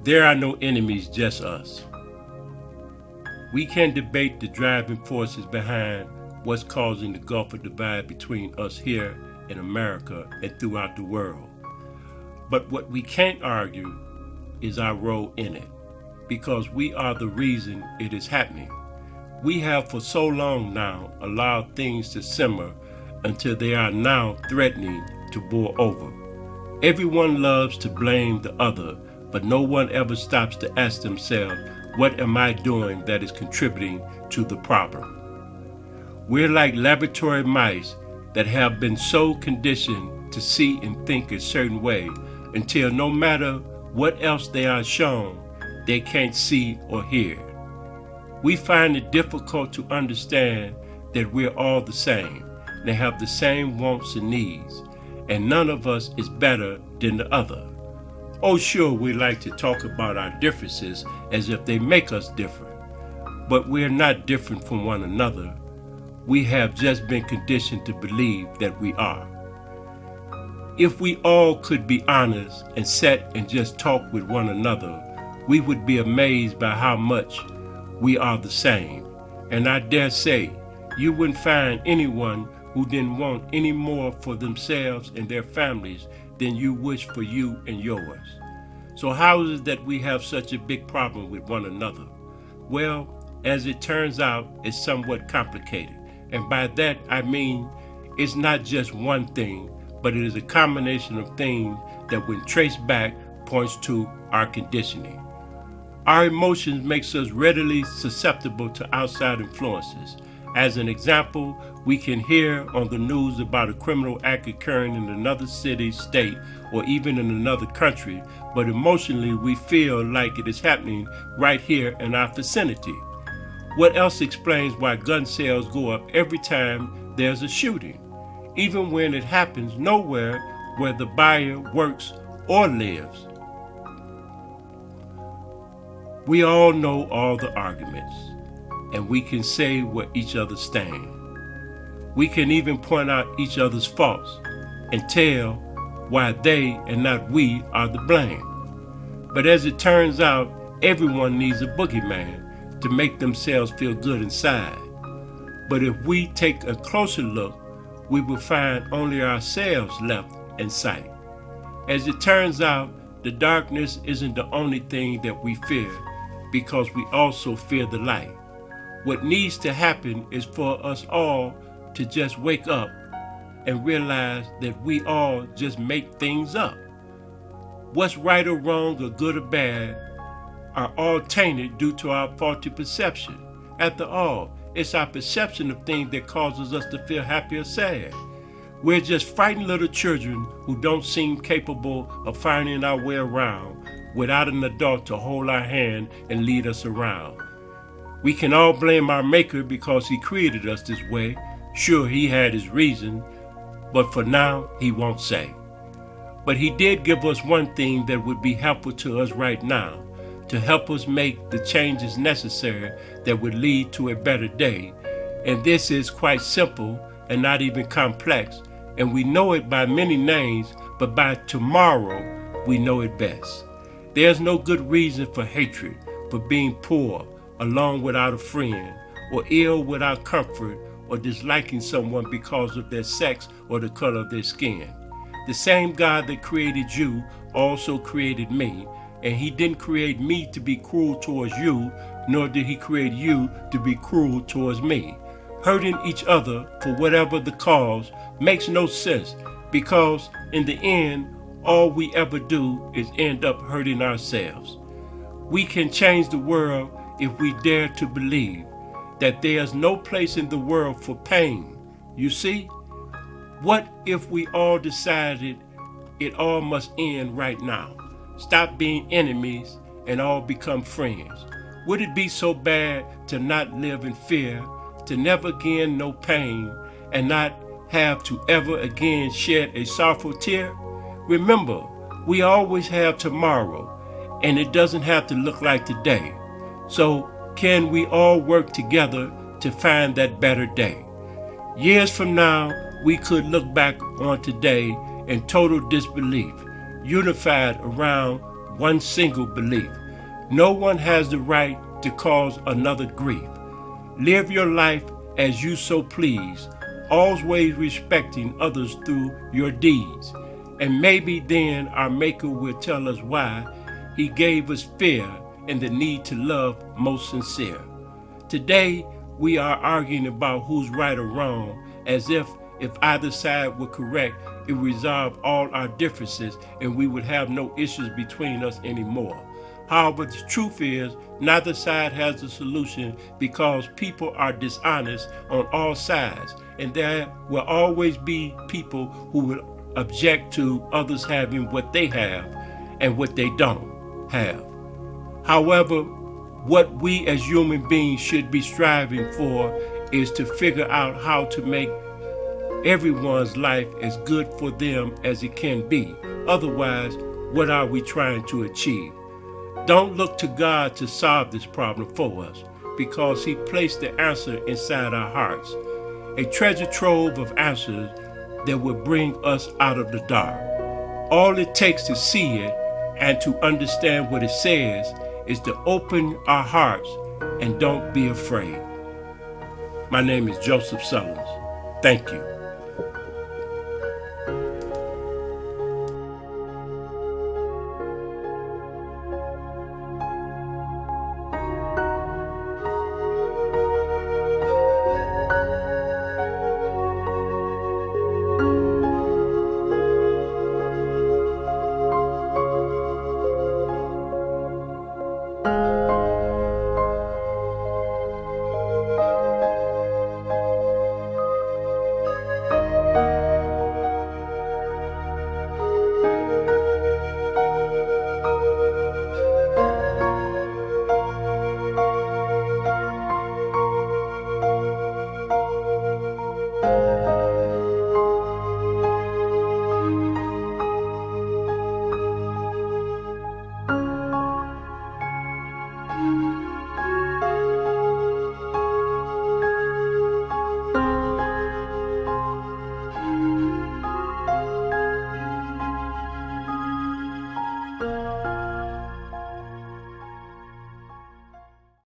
There are no enemies, just us. We can debate the driving forces behind what's causing the gulf of divide between us here in America and throughout the world. But what we can't argue is our role in it, because we are the reason it is happening. We have for so long now allowed things to simmer until they are now threatening to boil over. Everyone loves to blame the other, but no one ever stops to ask themselves, what am I doing that is contributing to the problem? We're like laboratory mice that have been so conditioned to see and think a certain way until no matter what else they are shown, they can't see or hear. We find it difficult to understand that we're all the same and have the same wants and needs, and none of us is better than the other. Oh, sure, we like to talk about our differences as if they make us different, but we're not different from one another. We have just been conditioned to believe that we are. If we all could be honest and sit and just talk with one another, we would be amazed by how much we are the same. And I dare say, you wouldn't find anyone who didn't want any more for themselves and their families than you wish for you and yours. So how is it that we have such a big problem with one another? Well, as it turns out, it's somewhat complicated. And by that, I mean, it's not just one thing, but it is a combination of things that when traced back points to our conditioning. Our emotions makes us readily susceptible to outside influences. As an example, we can hear on the news about a criminal act occurring in another city, state, or even in another country, but emotionally we feel like it is happening right here in our vicinity. What else explains why gun sales go up every time there's a shooting, even when it happens nowhere where the buyer works or lives? We all know all the arguments, and we can say where each other stand. We can even point out each other's faults and tell why they and not we are to blame. But as it turns out, everyone needs a boogeyman to make themselves feel good inside. But if we take a closer look, we will find only ourselves left in sight. As it turns out, the darkness isn't the only thing that we fear, because we also fear the light. What needs to happen is for us all to just wake up and realize that we all just make things up. What's right or wrong or good or bad are all tainted due to our faulty perception. After all, it's our perception of things that causes us to feel happy or sad. We're just frightened little children who don't seem capable of finding our way around without an adult to hold our hand and lead us around. We can all blame our Maker because He created us this way. Sure, He had His reason, but for now, He won't say. But He did give us one thing that would be helpful to us right now, to help us make the changes necessary that would lead to a better day. And this is quite simple and not even complex, and we know it by many names, but by tomorrow, we know it best. There's no good reason for hatred, for being poor, alone without a friend, or ill without comfort, or disliking someone because of their sex or the color of their skin. The same God that created you also created me, and He didn't create me to be cruel towards you, nor did He create you to be cruel towards me. Hurting each other for whatever the cause makes no sense, because in the end, all we ever do is end up hurting ourselves. We can change the world if we dare to believe that there's no place in the world for pain. You see? What if we all decided it all must end right now? Stop being enemies and all become friends. Would it be so bad to not live in fear, to never again know pain, and not have to ever again shed a sorrowful tear? Remember, we always have tomorrow, and it doesn't have to look like today. So can we all work together to find that better day? Years from now, we could look back on today in total disbelief, unified around one single belief. No one has the right to cause another grief. Live your life as you so please, always respecting others through your deeds. And maybe then our Maker will tell us why He gave us fear and the need to love most sincere. Today, we are arguing about who's right or wrong, as if either side were correct, it would resolve all our differences and we would have no issues between us anymore. However, the truth is, neither side has the solution because people are dishonest on all sides, and there will always be people who will object to others having what they have and what they don't have. However, what we as human beings should be striving for is to figure out how to make everyone's life as good for them as it can be. Otherwise, what are we trying to achieve? Don't look to God to solve this problem for us, because He placed the answer inside our hearts, a treasure trove of answers that will bring us out of the dark. All it takes to see it and to understand what it says is to open our hearts and don't be afraid. My name is Joseph Sullins. Thank you.